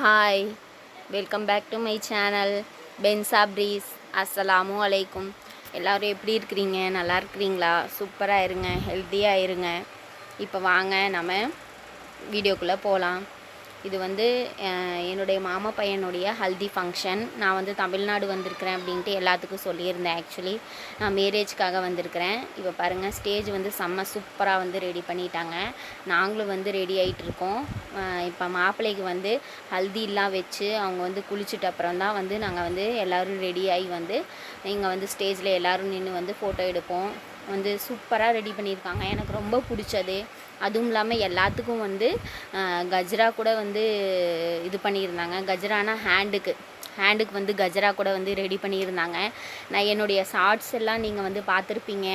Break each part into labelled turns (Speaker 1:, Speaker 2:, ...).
Speaker 1: Hi, welcome back to my channel பென்சா ப்ரீஸ். அஸ்ஸலாமு அலைக்கும். எல்லோரும் எப்படி இருக்கிறீங்க? நல்லா இருக்கிறீங்களா? சூப்பராக இருங்க, ஹெல்த்தியாக இருங்க. இப்போ வாங்க நம்ம வீடியோக்குள்ளே போகலாம். இது வந்து என்னுடைய மாமா பையனுடைய ஹல்தி ஃபங்க்ஷன். நான் வந்து தமிழ்நாடு வந்திருக்கிறேன் அப்படின்ட்டு எல்லாத்துக்கும் சொல்லியிருந்தேன். ஆக்சுவலி நான் மேரேஜ்க்காக வந்திருக்கிறேன். இப்போ பாருங்கள், ஸ்டேஜ் வந்து செம்ம சூப்பராக வந்து ரெடி பண்ணிட்டாங்க. நாங்களும் வந்து ரெடி ஆகிட்டுருக்கோம். இப்போ மாப்பிள்ளைக்கு வந்து ஹல்திலாம் வச்சு அவங்க வந்து குளிச்சுட்டு அப்புறம் தான் வந்து நாங்கள் வந்து எல்லோரும் ரெடி ஆகி வந்து இங்கே வந்து ஸ்டேஜில் எல்லோரும் நின்று வந்து ஃபோட்டோ எடுப்போம். வந்து சூப்பராக ரெடி பண்ணியிருக்காங்க. எனக்கு ரொம்ப பிடிச்சது. அதுவும் இல்லாமல் எல்லாத்துக்கும் வந்து கஜ்ரா கூட வந்து இது பண்ணியிருந்தாங்க. கஜ்ரானா ஹேண்டுக்கு வந்து கஜ்ரா கூட வந்து ரெடி பண்ணியிருந்தாங்க. நான் என்னுடைய ஷார்ட்ஸ் எல்லாம் நீங்கள் வந்து பார்த்துருப்பீங்க.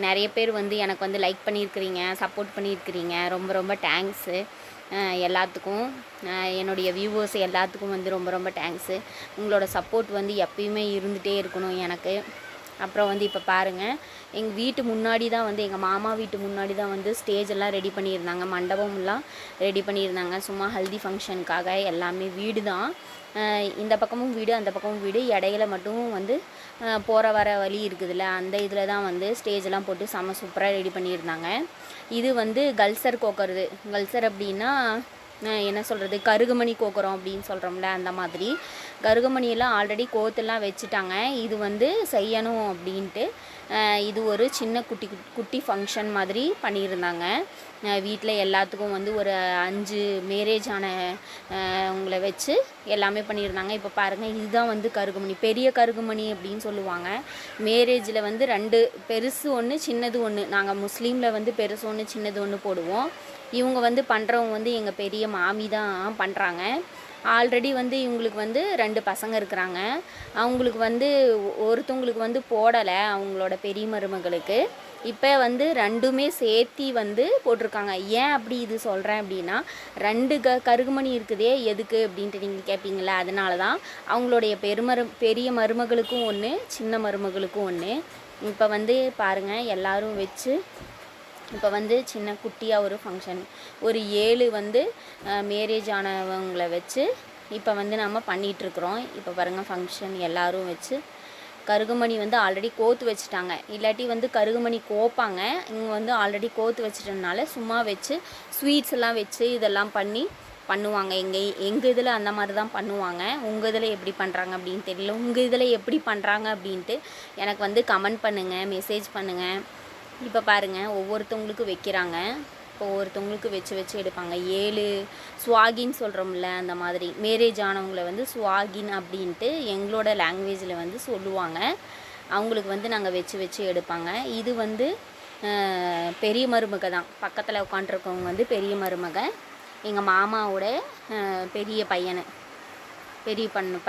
Speaker 1: நிறைய பேர் வந்து எனக்கு வந்து லைக் பண்ணியிருக்கிறீங்க, சப்போர்ட் பண்ணியிருக்கிறீங்க. ரொம்ப ரொம்ப தேங்க்ஸு எல்லாத்துக்கும். என்னுடைய வியூவர்ஸ் எல்லாத்துக்கும் வந்து ரொம்ப ரொம்ப தேங்க்ஸு. உங்களோட சப்போர்ட் வந்து எப்பயுமே இருந்துகிட்டே இருக்கணும் எனக்கு. அப்புறம் வந்து இப்போ பாருங்கள், எங்கள் வீட்டு முன்னாடி தான் வந்து எங்கள் மாமா வீட்டு முன்னாடி தான் வந்து ஸ்டேஜ் எல்லாம் ரெடி பண்ணியிருந்தாங்க. மண்டபம்லாம் ரெடி பண்ணியிருந்தாங்க. சும்மா ஹல்தி ஃபங்க்ஷனுக்காக. எல்லாமே வீடு தான். இந்த பக்கமும் வீடு, அந்த பக்கமும் வீடு. இடையில மட்டும் வந்து போகிற வர வழி இருக்குதுல்ல, அந்த இதில் தான் வந்து ஸ்டேஜெல்லாம் போட்டு செம்ம சூப்பராக ரெடி பண்ணியிருந்தாங்க. இது வந்து கல்சர் கோக்கறது. கல்சர் அப்படின்னா என்ன சொல்கிறது, கருகுமணி கோக்குறோம் அப்படின்னு சொல்கிறோம்ல, அந்த மாதிரி கருகுமணியெல்லாம் ஆல்ரெடி கோத்தெல்லாம் வச்சுட்டாங்க. இது வந்து செய்யணும் அப்படின்ட்டு இது ஒரு சின்ன குட்டி ஃபங்க்ஷன் மாதிரி பண்ணியிருந்தாங்க. வீட்டில் எல்லாத்துக்கும் வந்து ஒரு 5 மேரேஜ் ஆன உங்களை வச்சு எல்லாமே பண்ணியிருந்தாங்க. இப்போ பாருங்கள், இதுதான் வந்து கருகுமணி, பெரிய கருகுமணி அப்படின்னு சொல்லுவாங்க. மேரேஜில் வந்து 2 பெருசு ஒன்று, சின்னது ஒன்று. நாங்கள் முஸ்லீமில் வந்து பெருசு ஒன்று, சின்னது ஒன்று போடுவோம். இவங்க வந்து பண்ணுறவங்க வந்து எங்கள் பெரிய மாமி தான் பண்ணுறாங்க. ஆல்ரெடி வந்து இவங்களுக்கு வந்து 2 பசங்க இருக்கிறாங்க. அவங்களுக்கு வந்து ஒருத்தவங்களுக்கு வந்து போடலை, அவங்களோட பெரிய மருமகளுக்கு. இப்போ வந்து 2மே சேர்த்தி வந்து போட்டிருக்காங்க. ஏன் அப்படி இது சொல்கிறேன் அப்படின்னா, 2 கருகுமணி இருக்குதே எதுக்கு அப்படின்ட்டு நீங்கள் கேட்பீங்களா? அதனால தான். அவங்களுடைய பெரிய மருமகளுக்கும் ஒன்று, சின்ன மருமகளுக்கும் ஒன்று. இப்போ வந்து பாருங்கள், எல்லோரும் வச்சு இப்போ வந்து சின்ன குட்டியாக ஒரு ஃபங்க்ஷன், ஒரு 7 வந்து மேரேஜ் ஆனவங்களை வச்சு இப்போ வந்து நம்ம பண்ணிகிட்ருக்குறோம். இப்போ பாருங்கள், ஃபங்க்ஷன் எல்லோரும் வச்சு கருகுமணி வந்து ஆல்ரெடி கோத்து வச்சுட்டாங்க. இல்லாட்டி வந்து கருகுமணி கோப்பாங்க. இங்கே வந்து ஆல்ரெடி கோத்து வச்சுட்டனால சும்மா வச்சு ஸ்வீட்ஸ் எல்லாம் வச்சு இதெல்லாம் பண்ணுவாங்க. எங்கள் இதில் அந்த மாதிரி தான் பண்ணுவாங்க. உங்கள் இதில் எப்படி பண்ணுறாங்க அப்படின்னு தெரியல. உங்கள் இதில் எப்படி பண்ணுறாங்க அப்படின்ட்டு எனக்கு வந்து கமெண்ட் பண்ணுங்கள், மெசேஜ் பண்ணுங்கள். இப்போ பாருங்கள், ஒவ்வொருத்தவங்களுக்கு வைக்கிறாங்க. இப்போ ஒவ்வொருத்தவங்களுக்கு வச்சு எடுப்பாங்க. 7 ஸ்வாகின்னு சொல்கிறோம்ல, அந்த மாதிரி மேரேஜ் ஆனவங்களை வந்து ஸ்வாகின் அப்படின்ட்டு எங்களோட லாங்குவேஜில் வந்து சொல்லுவாங்க. அவங்களுக்கு வந்து நாங்கள் வச்சு எடுப்பாங்க. இது வந்து பெரிய மருமக தான். பக்கத்தில் உட்காண்ட்ருக்கவங்க வந்து பெரிய மருமக, எங்கள் மாமாவோட பெரிய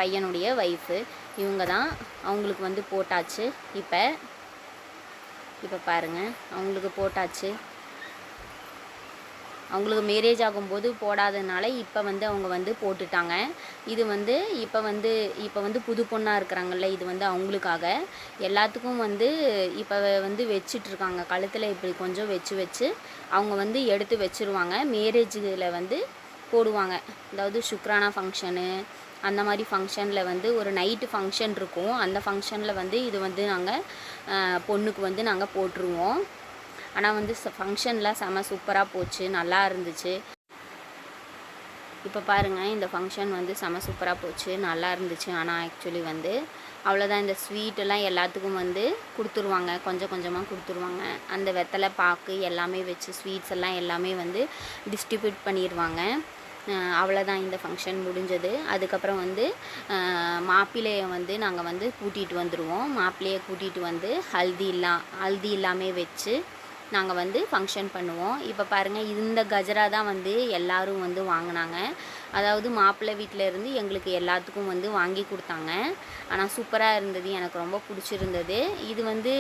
Speaker 1: பையனுடைய ஒய்ஃபு. இவங்க தான். அவங்களுக்கு வந்து போட்டாச்சு. இப்போ பாருங்கள், அவங்களுக்கு போட்டாச்சு. அவங்களுக்கு மேரேஜ் ஆகும்போது போடாததுனால இப்போ வந்து அவங்க வந்து போட்டுட்டாங்க. இது வந்து இப்போ வந்து புது பொண்ணாக இருக்கிறாங்கல்ல, இது வந்து அவங்களுக்காக. எல்லாத்துக்கும் வந்து இப்போ வந்து வச்சிட்ருக்காங்க. கழுத்தில் இப்படி கொஞ்சம் வச்சு அவங்க வந்து எடுத்து வச்சுருவாங்க. மேரேஜில் வந்து போடுவாங்க. அதாவது சுக்ரானா ஃபங்க்ஷனு அந்த மாதிரி ஃபங்க்ஷனில் வந்து ஒரு நைட்டு ஃபங்க்ஷன் இருக்கும். அந்த ஃபங்க்ஷனில் வந்து இது வந்து நாங்கள் பொண்ணுக்கு வந்து நாங்கள் போட்டுருவோம். ஆனால் வந்து ஃபங்க்ஷன்லாம் செம சூப்பராக போச்சு, நல்லா இருந்துச்சு. இப்போ பாருங்கள், இந்த ஃபங்க்ஷன் வந்து செம சூப்பராக போச்சு, நல்லா இருந்துச்சு. ஆனால் ஆக்சுவலி வந்து அவ்வளோதான். இந்த ஸ்வீட்டெல்லாம் எல்லாத்துக்கும் வந்து கொடுத்துருவாங்க, கொஞ்சம் கொஞ்சமாக கொடுத்துருவாங்க. அந்த வெத்தலை பாக்கு எல்லாமே வச்சு ஸ்வீட்ஸ் எல்லாம் எல்லாமே வந்து டிஸ்ட்ரிபியூட் பண்ணிடுவாங்க. அவ்வளோதான், இந்த ஃபங்க்ஷன் முடிஞ்சது. அதுக்கப்புறம் வந்து மாப்பிள்ளையை வந்து நாங்கள் வந்து கூட்டிகிட்டு வந்துடுவோம். மாப்பிள்ளையை கூட்டிகிட்டு வந்து ஹல்தி எல்லாமே வச்சு நாங்கள் வந்து ஃபங்க்ஷன் பண்ணுவோம். இப்போ பாருங்கள், இந்த கஜரா தான் வந்து எல்லோரும் வந்து வாங்கினாங்க. அதாவது மாப்பிள்ளை வீட்டில் இருந்து எங்களுக்கு எல்லாத்துக்கும் வந்து வாங்கி கொடுத்தாங்க. ஆனால் சூப்பராக இருந்தது, எனக்கு ரொம்ப பிடிச்சிருந்தது. இது வந்து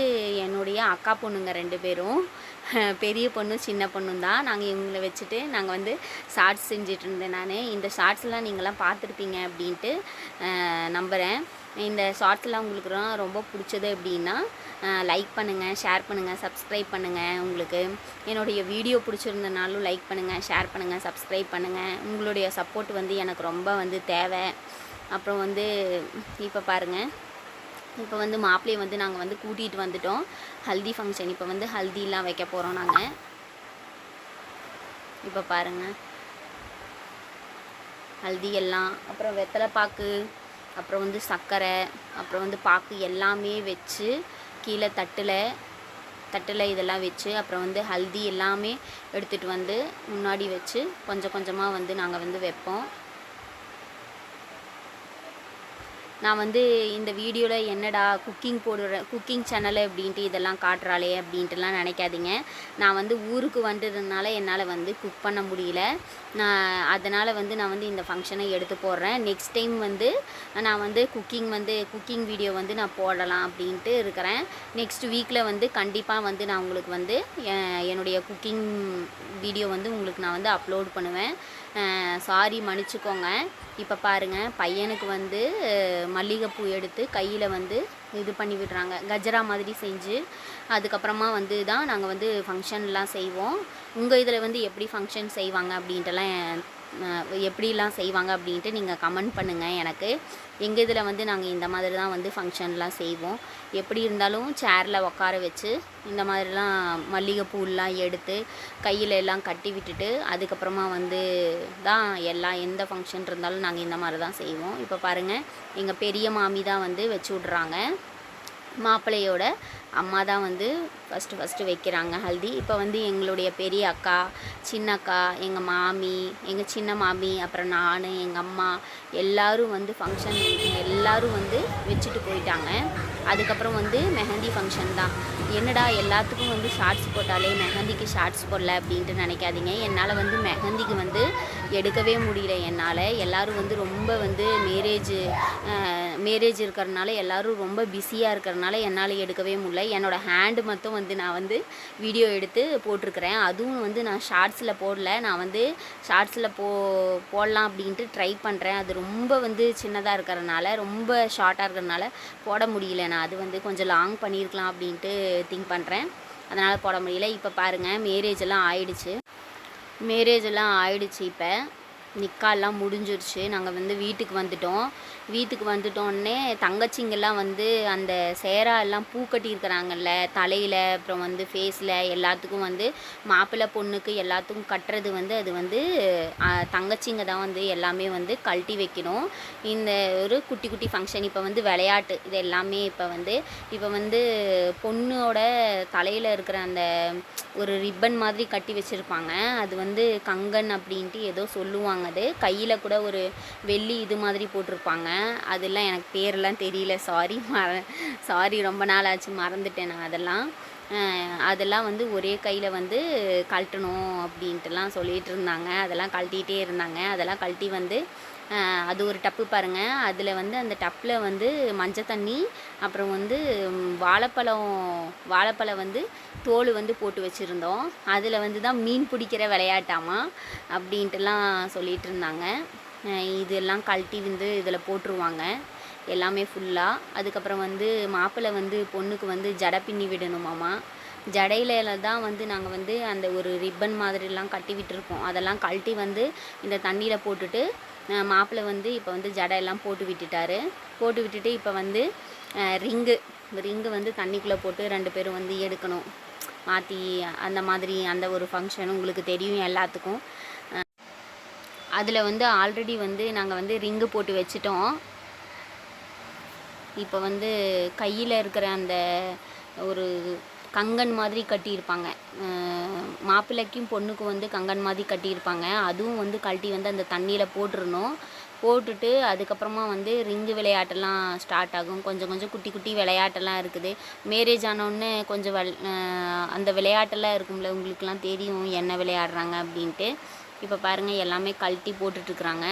Speaker 1: என்னுடைய அக்கா பொண்ணுங்க 2 பேரும், பெரிய பொண்ணும் சின்ன பொண்ணும் தான். நாங்கள் இவங்களை வச்சுட்டு நாங்கள் வந்து ஷார்ட்ஸ் செஞ்சிட்டு இருந்தேன். நான் இந்த ஷார்ட்ஸ்லாம் நீங்களாம் பார்த்துருப்பீங்க அப்படின்ட்டு நம்புகிறேன். இந்த ஷார்ட்ஸ்லாம் உங்களுக்கு ரொம்ப பிடிச்சது அப்படின்னா லைக் பண்ணுங்கள், ஷேர் பண்ணுங்கள், சப்ஸ்கிரைப் பண்ணுங்கள். உங்களுக்கு என்னுடைய வீடியோ பிடிச்சிருந்தனாலும் லைக் பண்ணுங்கள், ஷேர் பண்ணுங்கள், சப்ஸ்கிரைப் பண்ணுங்கள். உங்களுடைய சப்போர்ட் வந்து எனக்கு ரொம்ப வந்து தேவை. அப்புறம் வந்து இப்போ பாருங்கள், இப்போ வந்து மாப்பிள்ளையை வந்து நாங்கள் வந்து கூட்டிகிட்டு வந்துட்டோம். ஹல்தி ஃபங்க்ஷன் இப்போ வந்து ஹல்திலாம் வைக்க போகிறோம் நாங்கள். இப்போ பாருங்கள் ஹல்தி எல்லாம், அப்புறம் வெத்தலை பாக்கு, அப்புறம் வந்து சர்க்கரை, அப்புறம் வந்து பாக்கு எல்லாமே வச்சு கீழே தட்டில் இதெல்லாம் வச்சு, அப்புறம் வந்து ஹல்தி எல்லாமே எடுத்துகிட்டு வந்து முன்னாடி வச்சு கொஞ்சம் கொஞ்சமாக வந்து நாங்கள் வந்து வைப்போம். நான் வந்து இந்த வீடியோவில் என்னடா குக்கிங் சேனலு அப்படின்ட்டு இதெல்லாம் காட்டுறாளே அப்படின்ட்டுலாம் நினைக்காதீங்க. நான் வந்து ஊருக்கு வந்ததுனால என்னால் வந்து குக் பண்ண முடியல. அதனால் வந்து நான் வந்து இந்த ஃபங்க்ஷனை எடுத்து போடுறேன். நெக்ஸ்ட் டைம் வந்து நான் வந்து குக்கிங் வீடியோ வந்து நான் போடலாம் அப்படின்ட்டு இருக்கிறேன். நெக்ஸ்ட் வீக்கில் வந்து கண்டிப்பாக வந்து நான் உங்களுக்கு வந்து என்னுடைய குக்கிங் வீடியோ வந்து உங்களுக்கு நான் வந்து அப்லோட் பண்ணுவேன். சாரி மன்னிச்சுக்கோங்க. இப்போ பாருங்கள், பையனுக்கு வந்து மல்லிகைப்பூ எடுத்து கையில் வந்து இது பண்ணி விடுறாங்க, கஜரா மாதிரி செஞ்சு. அதுக்கப்புறமா வந்து தான் நாங்கள் வந்து ஃபங்க்ஷன்லாம் செய்வோம். உங்கள் இதில் வந்து எப்படி ஃபங்க்ஷன் செய்வாங்க அப்படின்ட்டுலாம் எப்படிலாம் செய்வாங்க அப்படின்ட்டு நீங்கள் கமெண்ட் பண்ணுங்கள் எனக்கு. எங்கள் இதில் வந்து நாங்கள் இந்த மாதிரி தான் வந்து ஃபங்க்ஷன்லாம் செய்வோம். எப்படி இருந்தாலும் சேரில் உட்கார வச்சு இந்த மாதிரிலாம் மல்லிகைப்பூலாம் எடுத்து கையில் எல்லாம் கட்டி விட்டுட்டு அதுக்கப்புறமா வந்து தான் எந்த ஃபங்க்ஷன் இருந்தாலும் நாங்கள் இந்த மாதிரி தான் செய்வோம். இப்போ பாருங்கள், எங்கள் பெரிய மாமி தான் வந்து வச்சு விட்றாங்க. மாப்பிள்ளையோட அம்மா தான் வந்து ஃபஸ்ட்டு வைக்கிறாங்க ஹல்தி. இப்போ வந்து எங்களுடைய பெரிய அக்கா, சின்ன அக்கா, எங்கள் மாமி, எங்கள் சின்ன மாமி, அப்புறம் நான், எங்கள் அம்மா எல்லோரும் வந்து ஃபங்க்ஷன் எல்லோரும் வந்து வச்சுட்டு போயிட்டாங்க. அதுக்கப்புறம் வந்து மெஹந்தி ஃபங்க்ஷன் தான். என்னடா எல்லாத்துக்கும் வந்து ஷார்ட்ஸ் போட்டாலே மெஹந்திக்கு ஷார்ட்ஸ் போடல அப்படின்ட்டு நினைக்காதீங்க. என்னால் வந்து மெஹந்திக்கு வந்து எடுக்கவே முடியல. என்னால் எல்லோரும் வந்து ரொம்ப வந்து மேரேஜ் இருக்கிறதுனால எல்லோரும் ரொம்ப பிஸியாக இருக்கிறதுனால என்னால் எடுக்கவே முடியல. என்னோடய ஹேண்டு மட்டும் வந்து நான் வந்து வீடியோ எடுத்து போட்டிருக்கிறேன். அதுவும் வந்து நான் ஷார்ட்ஸில் போடல. நான் வந்து ஷார்ட்ஸில் போடலாம் அப்படின்ட்டு ட்ரை பண்ணுறேன். அது ரொம்ப வந்து சின்னதாக இருக்கிறதுனால, ரொம்ப ஷார்ட்டாக இருக்கிறதுனால போட முடியல. நான் அது வந்து கொஞ்சம் லாங் பண்ணியிருக்கலாம் அப்படின்ட்டு திங்க் பண்ணுறேன். அதனால் போட முடியல. இப்போ பாருங்கள், மேரேஜ் எல்லாம் ஆயிடுச்சு. இப்போ நிக்காலாம் முடிஞ்சிருச்சு. நாங்கள் வந்து வீட்டுக்கு வந்துட்டோன்னே தங்கச்சிங்கெல்லாம் வந்து அந்த சேரா எல்லாம் பூ கட்டியிருக்கிறாங்கல்ல தலையில், அப்புறம் வந்து ஃபேஸில் எல்லாத்துக்கும் வந்து மாப்பிள்ளை பொண்ணுக்கு எல்லாத்துக்கும் கட்டுறது வந்து அது வந்து தங்கச்சிங்க தான் வந்து எல்லாமே வந்து கழட்டி வைக்கணும். இந்த ஒரு குட்டி ஃபங்க்ஷன் இப்போ வந்து விளையாட்டு இது எல்லாமே இப்போ வந்து பொண்ணோட தலையில் இருக்கிற அந்த ஒரு ரிப்பன் மாதிரி கட்டி வச்சுருப்பாங்க. அது வந்து கங்கன் அப்படின்ட்டு ஏதோ சொல்லுவாங்க. அது கையில் கூட ஒரு வெள்ளி இது மாதிரி போட்டிருப்பாங்க. அதெல்லாம் எனக்கு பேரெல்லாம் தெரியல. சாரி ரொம்ப நாள் ஆச்சு, மறந்துட்டேன் நான். அதெல்லாம் வந்து ஒரே கையில் வந்து கழட்டணும் அப்படின்ட்டுலாம் சொல்லிகிட்டு இருந்தாங்க. அதெல்லாம் கழட்டிகிட்டே இருந்தாங்க. அதெல்லாம் கழட்டி வந்து அது ஒரு டப்பு பாருங்கள். அதில் வந்து அந்த டப்பில் வந்து மஞ்சள் தண்ணி, அப்புறம் வந்து வாழைப்பழம் வந்து தோல் வந்து போட்டு வச்சுருந்தோம். அதில் வந்து தான் மீன் பிடிக்கிற விளையாட்டாமா அப்படின்ட்டுலாம் சொல்லிகிட்டு இருந்தாங்க. இதெல்லாம் கழட்டி வந்து இதில் போட்டுருவாங்க எல்லாமே ஃபுல்லாக. அதுக்கப்புறம் வந்து மாப்பிள்ளை வந்து பொண்ணுக்கு வந்து ஜடை பின்னி விடணுமாம்மா. ஜடையில தான் வந்து நாங்கள் வந்து அந்த ஒரு ரிப்பன் மாதிரிலாம் கட்டி விட்டுருப்போம். அதெல்லாம் கழட்டி வந்து இந்த தண்ணியில் போட்டுட்டு மாப்பிள்ளை வந்து இப்போ வந்து ஜடையெல்லாம் போட்டு விட்டுட்டு இப்போ வந்து ரிங்கு வந்து தண்ணிக்குள்ளே போட்டு 2 பேரும் வந்து எடுக்கணும் மாற்றி. அந்த மாதிரி அந்த ஒரு ஃபங்க்ஷன் உங்களுக்கு தெரியும் எல்லாத்துக்கும். அதில் வந்து ஆல்ரெடி வந்து நாங்கள் வந்து ரிங்கு போட்டு வச்சிட்டோம். இப்போ வந்து கையில் இருக்கிற அந்த ஒரு கங்கன் மாதிரி கட்டியிருப்பாங்க. மாப்பிள்ளைக்கும் பொண்ணுக்கும் வந்து கங்கன் மாதிரி கட்டியிருப்பாங்க. அதுவும் வந்து கழட்டி வந்து அந்த தண்ணியில் போட்டுட்டு அதுக்கப்புறமா வந்து ரிங்கு விளையாட்டெல்லாம் ஸ்டார்ட் ஆகும். கொஞ்சம் குட்டி விளையாட்டெல்லாம் இருக்குது. மேரேஜ் ஆனோடனே கொஞ்சம் அந்த விளையாட்டெல்லாம் இருக்கும்ல, உங்களுக்குலாம் தெரியும் என்ன விளையாடுறாங்க அப்படின்ட்டு. இப்போ பாருங்கள், எல்லாமே கழட்டி போட்டுட்ருக்குறாங்க.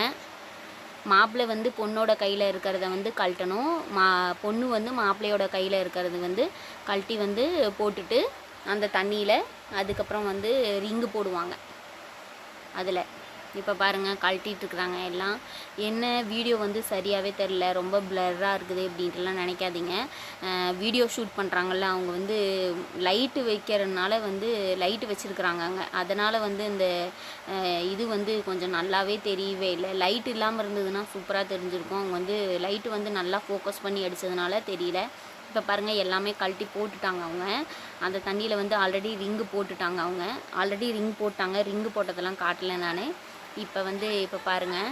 Speaker 1: மாப்பிள்ளை வந்து பொண்ணோட கையில் இருக்கிறத வந்து கழட்டணும். பொண்ணு வந்து மாப்பிள்ளையோட கையில் இருக்கிறது வந்து கழட்டி வந்து போட்டுட்டு அந்த தண்ணியில் அதுக்கப்புறம் வந்து ரிங்கு போடுவாங்க. அதில் இப்போ பாருங்கள் கழட்டிகிட்ருக்குறாங்க எல்லாம். என்ன வீடியோ வந்து சரியாகவே தெரில, ரொம்ப பிளர்ராக இருக்குது அப்படின்ட்டுலாம் நினைக்காதீங்க. வீடியோ ஷூட் பண்ணுறாங்கல்ல, அவங்க வந்து லைட்டு வைக்கிறதுனால வந்து லைட்டு வச்சுருக்குறாங்க அங்கே. அதனால் வந்து இந்த இது வந்து கொஞ்சம் நல்லாவே தெரியவே இல்லை. லைட் இல்லாமல் இருந்ததுன்னா சூப்பராக தெரிஞ்சிருக்கும். அவங்க வந்து லைட்டு வந்து நல்லா ஃபோக்கஸ் பண்ணி அடித்ததுனால தெரியல. இப்போ பாருங்கள் எல்லாமே கழட்டி போட்டுட்டாங்க அவங்க. அந்த தண்ணியில் வந்து ஆல்ரெடி ரிங்கு போட்டுட்டாங்க அவங்க. ஆல்ரெடி ரிங் போட்டாங்க. ரிங்கு போட்டதெல்லாம் காட்டலை நான். இப்போ பாருங்கள்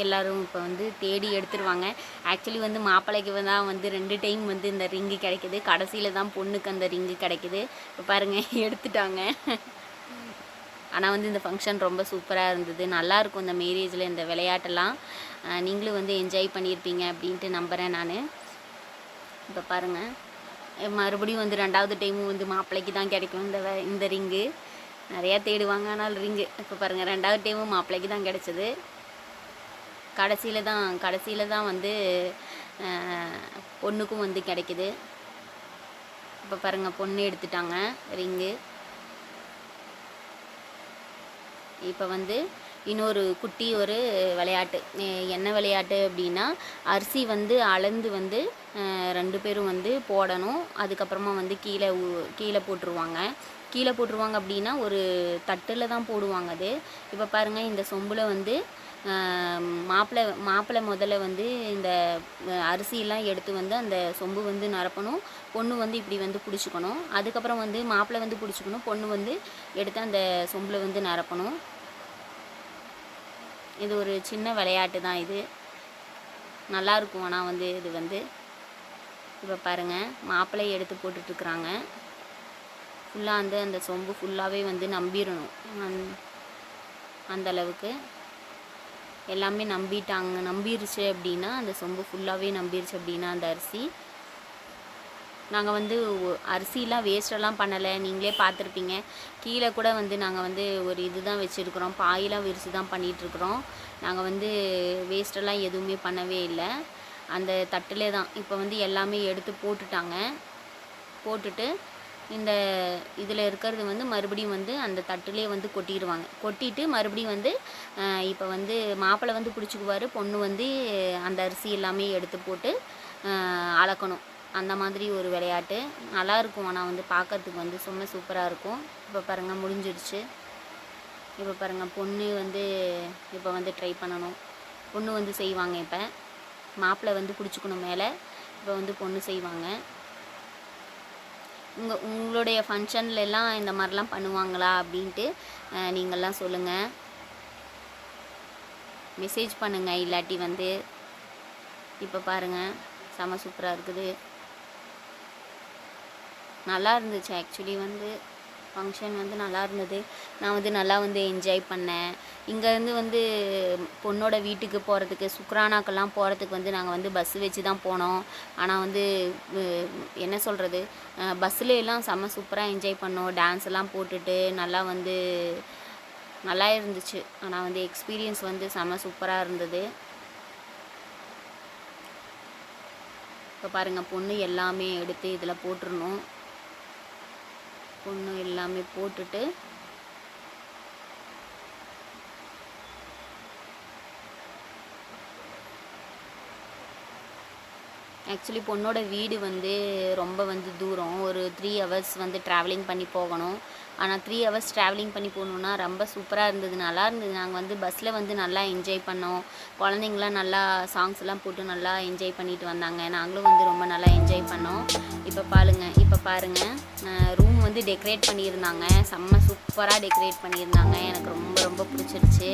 Speaker 1: எல்லோரும் இப்போ வந்து தேடி எடுத்துருவாங்க. ஆக்சுவலி வந்து மாப்பிள்ளைக்கு தான் வந்து 2 டைம் வந்து இந்த ரிங்கு கிடைக்கிது. கடைசியில் தான் பொண்ணுக்கு அந்த ரிங்கு கிடைக்கிது. இப்போ பாருங்கள் எடுத்துட்டாங்க. ஆனால் வந்து இந்த ஃபங்க்ஷன் ரொம்ப சூப்பராக இருந்தது. நல்லாயிருக்கும் இந்த மேரேஜில் இந்த விளையாட்டெல்லாம். நீங்களும் வந்து என்ஜாய் பண்ணியிருப்பீங்க அப்படின்ட்டு நம்புகிறேன் நான். இப்போ பாருங்கள் மறுபடியும் வந்து 2வது டைமும் வந்து மாப்பிள்ளைக்கு தான் கிடைக்கும் இந்த ரிங்கு. நிறையா தேடுவாங்க ஆனால் ரிங்கு. இப்போ பாருங்கள் 2வது டைமும் மாப்பிள்ளைக்கு தான் கிடச்சிது. கடைசியில் தான் வந்து பொண்ணுக்கும் வந்து கிடைக்கிது. இப்போ பாருங்கள் பொண்ணு எடுத்துட்டாங்க ரிங்கு. இப்போ வந்து இன்னொரு குட்டி ஒரு விளையாட்டு. என்ன விளையாட்டு அப்படின்னா, அரிசி வந்து அளந்து வந்து 2 பேரும் வந்து போடணும். அதுக்கப்புறமா வந்து கீழே போட்டுருவாங்க. அப்படின்னா ஒரு தட்டில் தான் போடுவாங்க அது. இப்போ பாருங்கள் இந்த சொம்பில் வந்து மாப்பிள்ளை முதல்ல வந்து இந்த அரிசியெல்லாம் எடுத்து வந்து அந்த சொம்பு வந்து நிரப்பணும். பொண்ணு வந்து இப்படி வந்து பிடிச்சிக்கணும். அதுக்கப்புறம் வந்து மாப்பிள்ளை வந்து பிடிச்சிக்கணும். பொண்ணு வந்து எடுத்து அந்த சொம்பில் வந்து நிரப்பணும். இது ஒரு சின்ன விளையாட்டு தான் இது. நல்லாயிருக்கும். ஆனால் வந்து இது வந்து இப்போ பாருங்கள் மாப்பிள்ளையை எடுத்து போட்டுட்ருக்குறாங்க. ஃபுல்லாக வந்து அந்த சொம்பு ஃபுல்லாகவே வந்து நம்பிடணும். அந்தளவுக்கு எல்லாமே நம்பிருச்சு அப்படின்னா, அந்த சொம்பு ஃபுல்லாகவே நம்பிருச்சு அப்படின்னா அந்த அரிசி. நாங்கள் வந்து அரிசிலாம் வேஸ்ட்டெல்லாம் பண்ணலை. நீங்களே பார்த்துருப்பீங்க. கீழே கூட வந்து நாங்கள் வந்து ஒரு இது தான் வச்சுருக்குறோம். பாயெலாம் விரித்து தான் பண்ணிகிட்ருக்குறோம். நாங்கள் வந்து வேஸ்ட்டெல்லாம் எதுவுமே பண்ணவே இல்லை. அந்த தட்டிலே தான் இப்போ வந்து எல்லாமே எடுத்து போட்டுட்டாங்க. போட்டுட்டு இந்த இதில் இருக்கிறது வந்து மறுபடியும் வந்து அந்த தட்டிலே வந்து கொட்டிடுவாங்க. கொட்டிட்டு மறுபடியும் வந்து இப்போ வந்து மாப்பிள்ளை வந்து பிடிச்சிக்குவார். பொண்ணு வந்து அந்த அரிசி எல்லாமே எடுத்து போட்டு அளக்கணும். அந்த மாதிரி ஒரு விளையாட்டு நல்லாயிருக்கும். ஆனால் வந்து பார்க்கறதுக்கு வந்து சும்மா சூப்பராக இருக்கும். இப்போ பாருங்கள் முடிஞ்சிடுச்சு. இப்போ பாருங்கள் பொண்ணு வந்து இப்போ வந்து ட்ரை பண்ணணும். பொண்ணு வந்து செய்வாங்க. இப்போ மாப்பிள்ளை வந்து பிடிச்சிக்கணும் மேலே. இப்போ வந்து பொண்ணு செய்வாங்க. உங்களுடைய ஃபங்க்ஷன்லலாம் இந்த மாதிரிலாம் பண்ணுவாங்களா அப்படின்ட்டு நீங்கள்லாம் சொல்லுங்கள். மெசேஜ் பண்ணுங்கள். இல்லாட்டி வந்து இப்போ பாருங்கள் செம சூப்பராக இருக்குது. நல்லா இருந்துச்சு. ஆக்சுவலி வந்து ஃபங்க்ஷன் வந்து நல்லா இருந்தது. நான் வந்து நல்லா வந்து என்ஜாய் பண்ணேன். இங்கேருந்து வந்து பொண்ணோட வீட்டுக்கு போகிறதுக்கு சுக்ரானாக்கெல்லாம் போகிறதுக்கு வந்து நாங்கள் வந்து பஸ்ஸு வச்சு தான் போனோம். ஆனால் வந்து என்ன சொல்கிறது, பஸ்ஸில் எல்லாம் செம்ம சூப்பராக என்ஜாய் பண்ணோம். டான்ஸ் எல்லாம் போட்டுட்டு நல்லா இருந்துச்சு. ஆனால் வந்து எக்ஸ்பீரியன்ஸ் வந்து செம்ம சூப்பராக இருந்தது. இப்போ பாருங்கள் பொண்ணு எல்லாமே எடுத்து இதில் போட்டுருணும். பொண்ணு எல்லாமே போட்டுட்டு ஆக்சுவலி பொண்ணோட வீடு வந்து ரொம்ப வந்து தூரம். ஒரு 3 ஹவர்ஸ் வந்து ட்ராவலிங் பண்ணி போகணும். ஆனால் 3 ஹவர்ஸ் ட்ராவலிங் பண்ணி போகணுன்னா ரொம்ப சூப்பராக இருந்தது. நல்லா இருந்தது. நாங்கள் வந்து பஸ்ஸில் வந்து நல்லா என்ஜாய் பண்ணோம். குழந்தைங்களாம் நல்லா சாங்ஸ்லாம் போட்டு நல்லா என்ஜாய் பண்ணிட்டு வந்தாங்க. நாங்களும் வந்து ரொம்ப நல்லா என்ஜாய் பண்ணோம். இப்போ பாருங்கள் ரூம் வந்து டெக்கரேட் பண்ணியிருந்தாங்க. செம்ம சூப்பராக டெக்கரேட் பண்ணியிருந்தாங்க. எனக்கு ரொம்ப ரொம்ப பிடிச்சிருச்சு.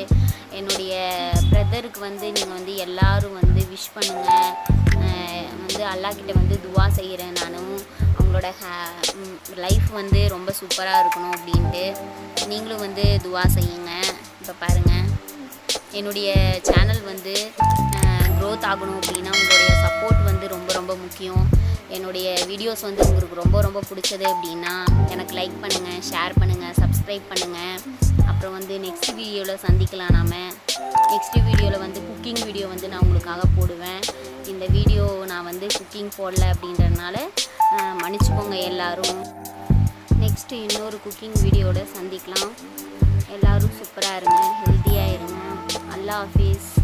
Speaker 1: என்னுடைய பிரதருக்கு வந்து நீங்கள் வந்து எல்லோரும் வந்து விஷ் பண்ணுங்கள். வந்து அல்லாஹ்கிட்ட வந்து துவா செய்கிறேன். நானும் அவங்களோட லைஃப் வந்து ரொம்ப சூப்பராக இருக்கணும் அப்படின்ட்டு நீங்களும் வந்து துவா செய்யுங்க. இப்போ பாருங்கள் என்னுடைய சேனல் வந்து க்ரோத் ஆகணும் அப்படின்னா உங்களுடைய சப்போர்ட் வந்து ரொம்ப ரொம்ப முக்கியம். என்னுடைய வீடியோஸ் வந்து உங்களுக்கு ரொம்ப ரொம்ப பிடிச்சது அப்படின்னா எனக்கு லைக் பண்ணுங்கள், ஷேர் பண்ணுங்கள், சப்ஸ்கிரைப் பண்ணுங்கள். அப்புறம் வந்து நெக்ஸ்ட் வீடியோவில் சந்திக்கலாம். நெக்ஸ்ட் வீடியோவில் வந்து குக்கிங் வீடியோ வந்து நான் உங்களுக்காக போடுவேன். இந்த வீடியோ நான் வந்து குக்கிங் போடல அப்படின்றதுனால மன்னிச்சுக்கோங்க எல்லோரும். நெக்ஸ்ட்டு இன்னொரு குக்கிங் வீடியோவோட சந்திக்கலாம். எல்லோரும் சூப்பராக இருங்க, ஹெல்த்தியாக இருங்க. அல்லா ஹாஃபிஸ்.